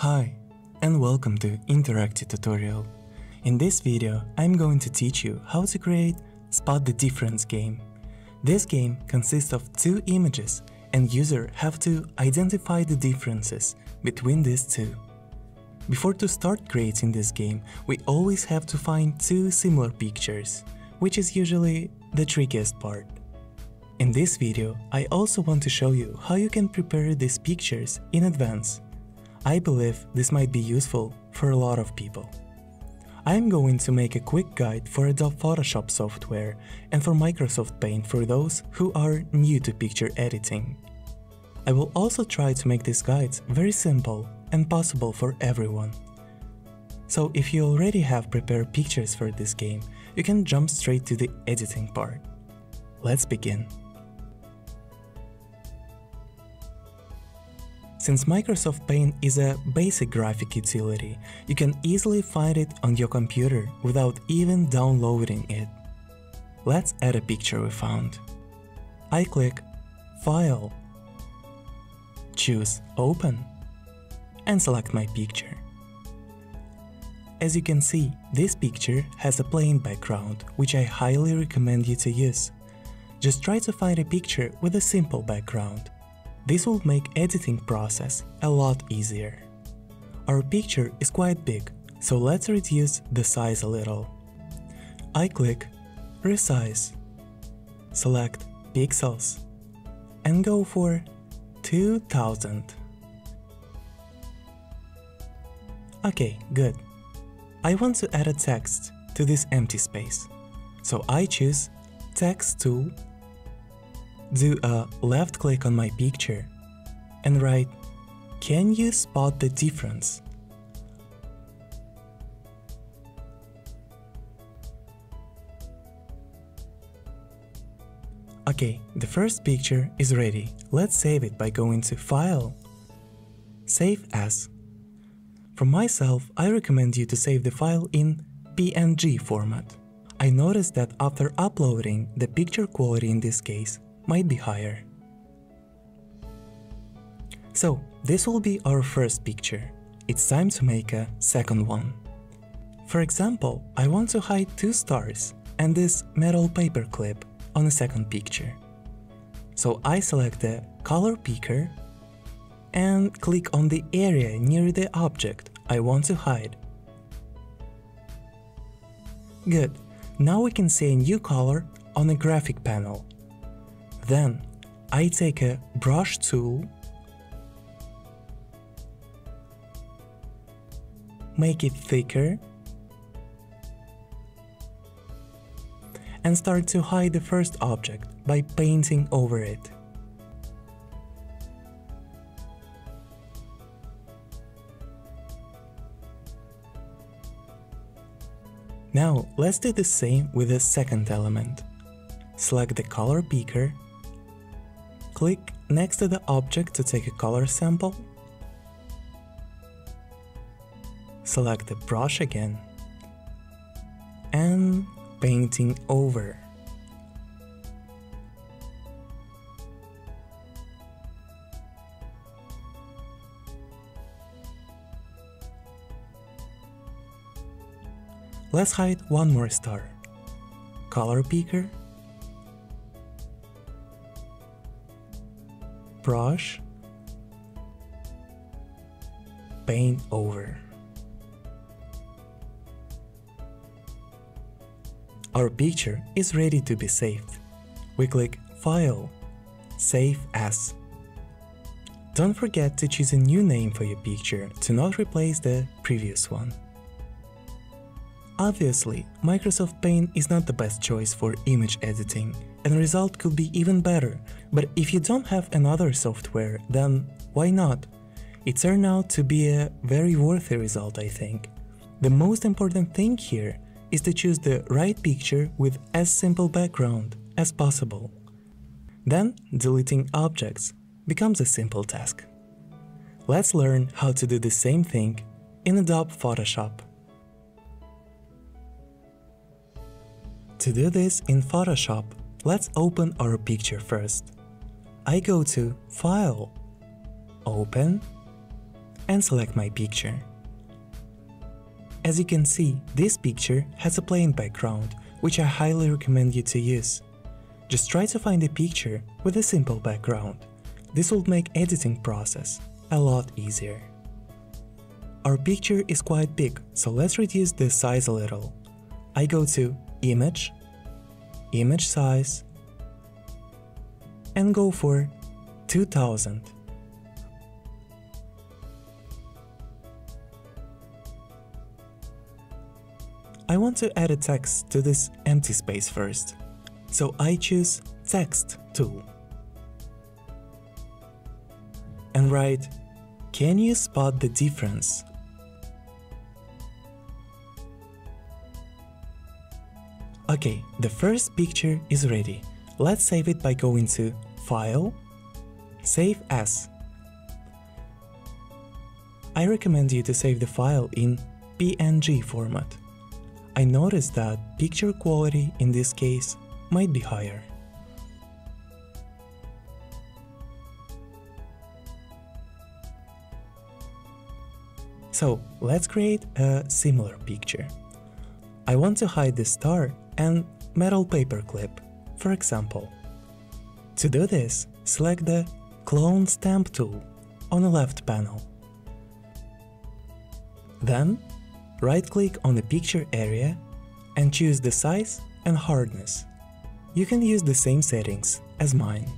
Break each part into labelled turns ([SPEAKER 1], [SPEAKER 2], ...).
[SPEAKER 1] Hi, and welcome to Interacty tutorial. In this video, I'm going to teach you how to create Spot the Difference game. This game consists of two images, and users have to identify the differences between these two. Before to start creating this game, we always have to find two similar pictures, which is usually the trickiest part. In this video, I also want to show you how you can prepare these pictures in advance. I believe this might be useful for a lot of people. I'm going to make a quick guide for Adobe Photoshop software and for Microsoft Paint for those who are new to picture editing. I will also try to make these guides very simple and possible for everyone. So if you already have prepared pictures for this game, you can jump straight to the editing part. Let's begin. Since Microsoft Paint is a basic graphic utility, you can easily find it on your computer without even downloading it. Let's add a picture we found. I click File, choose Open, and select my picture. As you can see, this picture has a plain background, which I highly recommend you to use. Just try to find a picture with a simple background. This will make editing process a lot easier. Our picture is quite big, so let's reduce the size a little. I click Resize, select Pixels, and go for 2000. Okay, good. I want to add a text to this empty space, so I choose Text tool, do a left click on my picture, and write, "Can you spot the difference?" Okay, the first picture is ready. Let's save it by going to File, Save As. For myself, I recommend you to save the file in PNG format. I noticed that after uploading, the picture quality in this case might be higher. So, this will be our first picture. It's time to make a second one. For example, I want to hide two stars and this metal paper clip on a second picture. So I select the color picker and click on the area near the object I want to hide. Good. Now we can see a new color on the graphic panel. Then I take a brush tool, make it thicker, and start to hide the first object by painting over it. Now let's do the same with the second element. Select the color picker, click next to the object to take a color sample, select the brush again, and painting over. Let's hide one more star. Color picker, brush, paint over. Our picture is ready to be saved. We click File, Save As. Don't forget to choose a new name for your picture to not replace the previous one. Obviously, Microsoft Paint is not the best choice for image editing, and the result could be even better, but if you don't have another software, then why not? It turned out to be a very worthy result, I think. The most important thing here is to choose the right picture with as simple background as possible. Then, deleting objects becomes a simple task. Let's learn how to do the same thing in Adobe Photoshop. To do this in Photoshop, let's open our picture first. I go to File, Open, and select my picture. As you can see, this picture has a plain background, which I highly recommend you to use. Just try to find a picture with a simple background. This will make editing process a lot easier. Our picture is quite big, so let's reduce the size a little. I go to Image, Image Size, and go for 2000. I want to add a text to this empty space first, so I choose Text tool and write, "Can you spot the difference?" Okay, the first picture is ready. Let's save it by going to File, Save As. I recommend you to save the file in PNG format. I noticed that picture quality in this case might be higher. So let's create a similar picture. I want to hide the star and metal paperclip, for example. To do this, select the Clone Stamp tool on the left panel. Then, right-click on the picture area and choose the size and hardness. You can use the same settings as mine.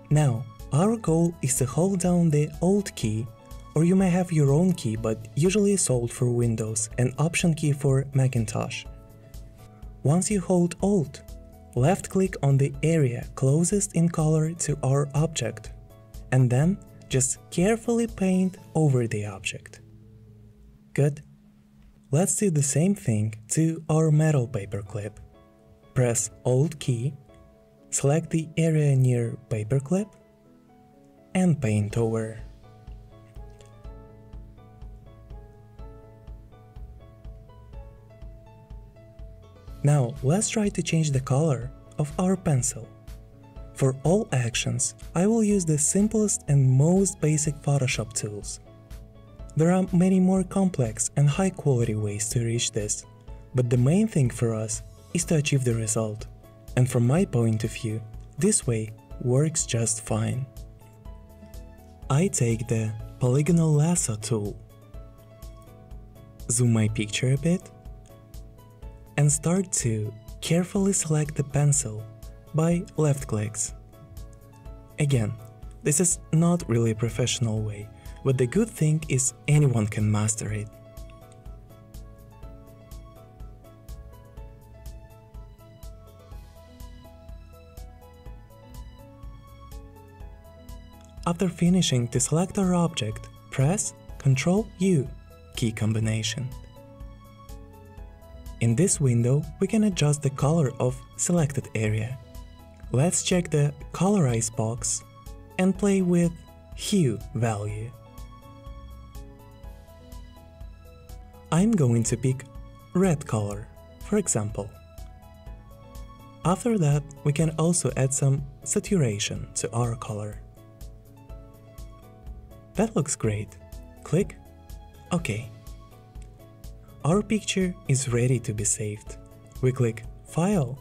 [SPEAKER 1] Now, our goal is to hold down the Alt key, or you may have your own key, but usually it's Alt for Windows and Option key for Macintosh. Once you hold Alt, left-click on the area closest in color to our object, and then just carefully paint over the object. Good. Let's do the same thing to our metal paperclip. Press Alt key, select the area near paperclip, and paint over. Now let's try to change the color of our pencil. For all actions, I will use the simplest and most basic Photoshop tools. There are many more complex and high quality ways to reach this, but the main thing for us is to achieve the result. And from my point of view, this way works just fine. I take the polygonal lasso tool, zoom my picture a bit, and start to carefully select the pencil by left clicks. Again, this is not really a professional way, but the good thing is anyone can master it. After finishing to select our object, press Ctrl-U key combination. In this window, we can adjust the color of selected area. Let's check the Colorize box and play with Hue value. I'm going to pick red color, for example. After that, we can also add some saturation to our color. That looks great. Click OK. Our picture is ready to be saved. We click File,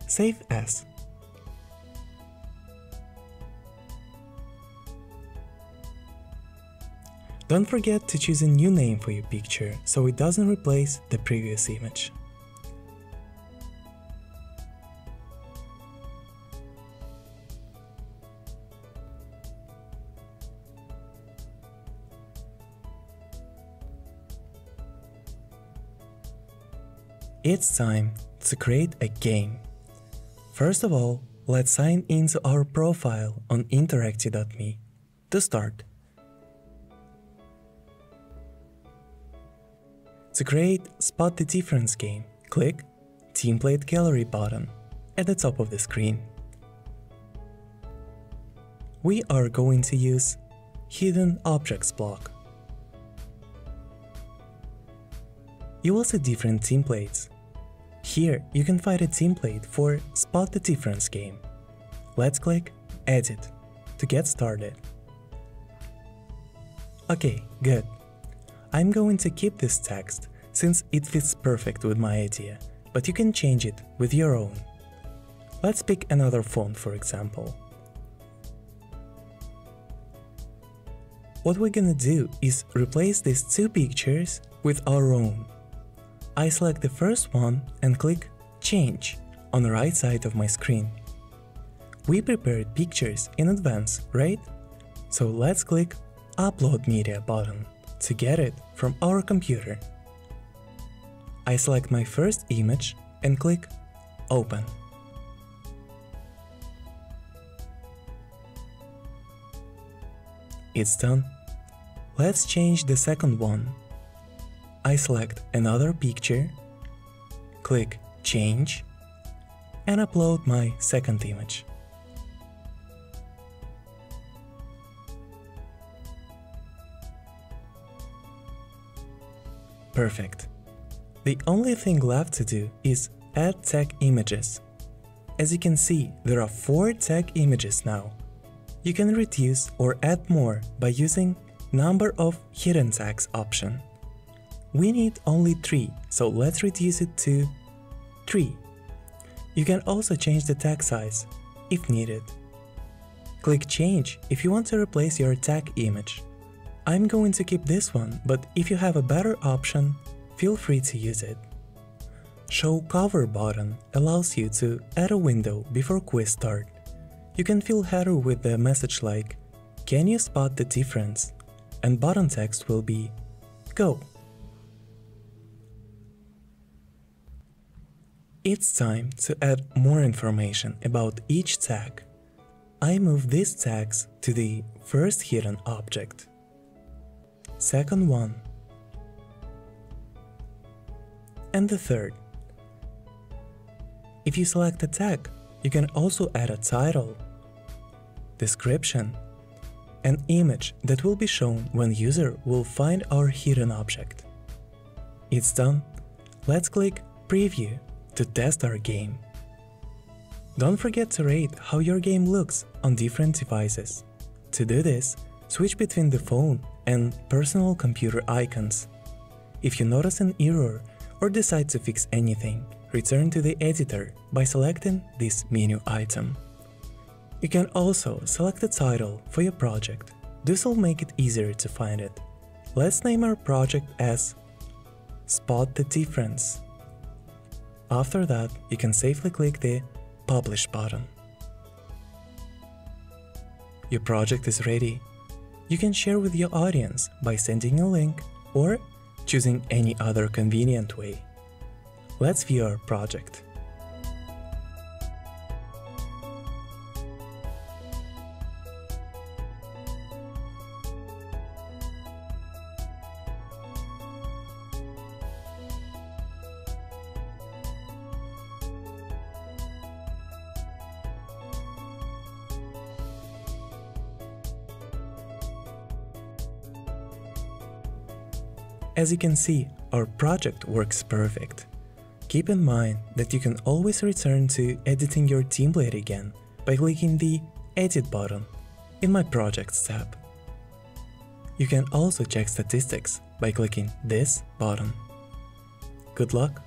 [SPEAKER 1] Save As. Don't forget to choose a new name for your picture so it doesn't replace the previous image. It's time to create a game. First of all, let's sign into our profile on Interacty.me to start. To create Spot the Difference game, click Template Gallery button at the top of the screen. We are going to use Hidden Objects block. You will see different templates. Here you can find a template for Spot the Difference game. Let's click Edit to get started. Okay, good. I'm going to keep this text since it fits perfect with my idea, but you can change it with your own. Let's pick another font, for example. What we're gonna do is replace these two pictures with our own. I select the first one and click Change on the right side of my screen. We prepared pictures in advance, right? So let's click Upload Media button to get it from our computer. I select my first image and click Open. It's done. Let's change the second one. I select another picture, click Change, and upload my second image. Perfect. The only thing left to do is add tag images. As you can see, there are 4 tag images now. You can reduce or add more by using Number of Hidden Tags option. We need only 3, so let's reduce it to 3. You can also change the tag size, if needed. Click Change if you want to replace your tag image. I'm going to keep this one, but if you have a better option, feel free to use it. Show Cover button allows you to add a window before quiz start. You can fill header with the message like, "Can you spot the difference?" and button text will be, "Go." It's time to add more information about each tag. I move these tags to the first hidden object, second one, and the third. If you select a tag, you can also add a title, description, an image that will be shown when user will find our hidden object. It's done. Let's click Preview to test our game. Don't forget to rate how your game looks on different devices. To do this, switch between the phone and personal computer icons. If you notice an error or decide to fix anything, return to the editor by selecting this menu item. You can also select a title for your project. This will make it easier to find it. Let's name our project as Spot the Difference. After that, you can safely click the Publish button. Your project is ready. You can share with your audience by sending a link or choosing any other convenient way. Let's view our project. As you can see, our project works perfect. Keep in mind that you can always return to editing your template again by clicking the Edit button in My Projects tab. You can also check statistics by clicking this button. Good luck!